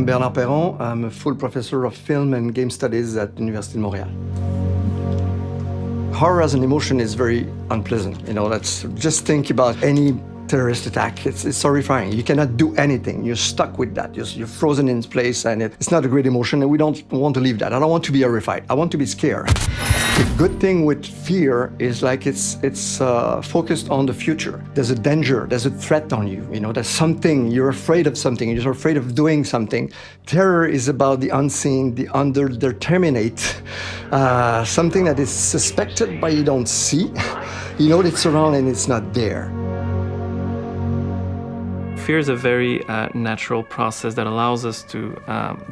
I'm Bernard Perron. I'm a full professor of film and game studies at the University of Montreal. Horror as an emotion is very unpleasant. That's just think about any terrorist attack. It's horrifying. You cannot do anything. You're stuck with that. You're frozen in place, and it's not a great emotion, and we don't want to leave that. I don't want to be horrified. I want to be scared. The good thing with fear is it's focused on the future. There's a danger, there's a threat on you. There's something, you're afraid of something, you're afraid of doing something. Terror is about the unseen, the underdeterminate, something that is suspected but you don't see. It's around and it's not there. Fear is a very natural process that allows us to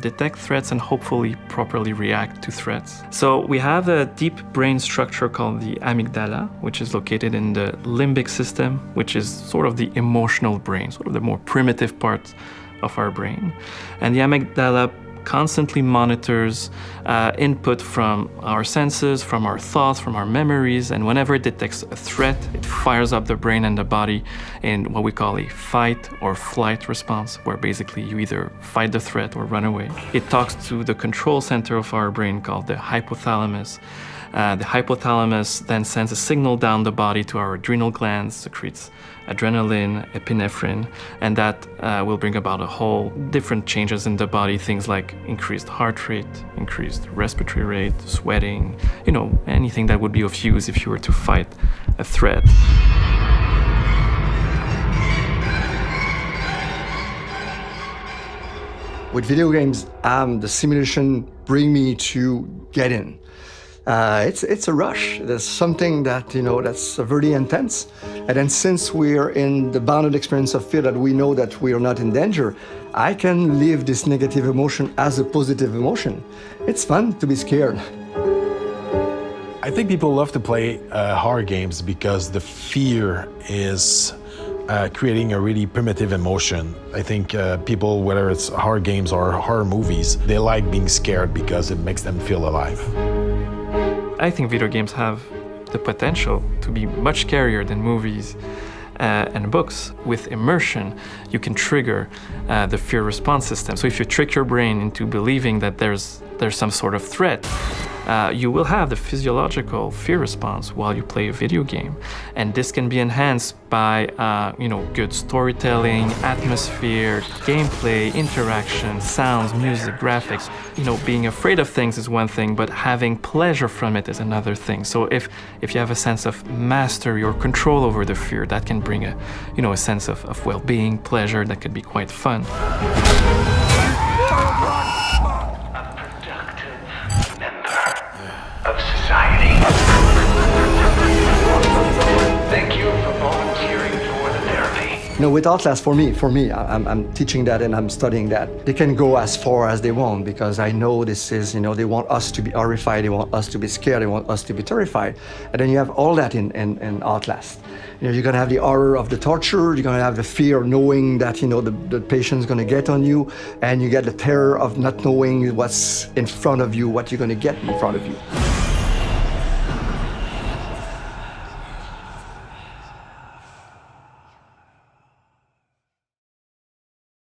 detect threats and hopefully properly react to threats. So we have a deep brain structure called the amygdala, which is located in the limbic system, which is sort of the emotional brain, sort of the more primitive part of our brain. And the amygdala constantly monitors input from our senses, from our thoughts, from our memories, and whenever it detects a threat, it fires up the brain and the body in what we call a fight or flight response, where basically you either fight the threat or run away. It talks to the control center of our brain called the hypothalamus. The hypothalamus then sends a signal down the body to our adrenal glands, secretes adrenaline, epinephrine, and that will bring about a whole different changes in the body, things like increased heart rate, increased respiratory rate, sweating, anything that would be of use if you were to fight a threat. With video games, the simulation bring me to get in. It's a rush. There's something that, that's very intense. And then since we're in the bounded experience of fear that we know that we are not in danger, I can live this negative emotion as a positive emotion. It's fun to be scared. I think people love to play horror games because the fear is creating a really primitive emotion. I think people, whether it's horror games or horror movies, they like being scared because it makes them feel alive. I think video games have the potential to be much scarier than movies and books. With immersion, you can trigger the fear response system. So if you trick your brain into believing that there's some sort of threat, you will have the physiological fear response while you play a video game. And this can be enhanced by good storytelling, atmosphere, gameplay, interaction, sounds, music, graphics. Being afraid of things is one thing, but having pleasure from it is another thing. So if you have a sense of mastery or control over the fear, that can bring a sense of well-being, pleasure that could be quite fun. Of society. Thank you for volunteering for the therapy. With Outlast, for me, I'm teaching that and I'm studying that. They can go as far as they want because I know this is, they want us to be horrified, they want us to be scared, they want us to be terrified. And then you have all that in Outlast. You're gonna have the horror of the torture, you're gonna have the fear of knowing that, the patient's gonna get on you, and you get the terror of not knowing what's in front of you, what you're gonna get in front of you.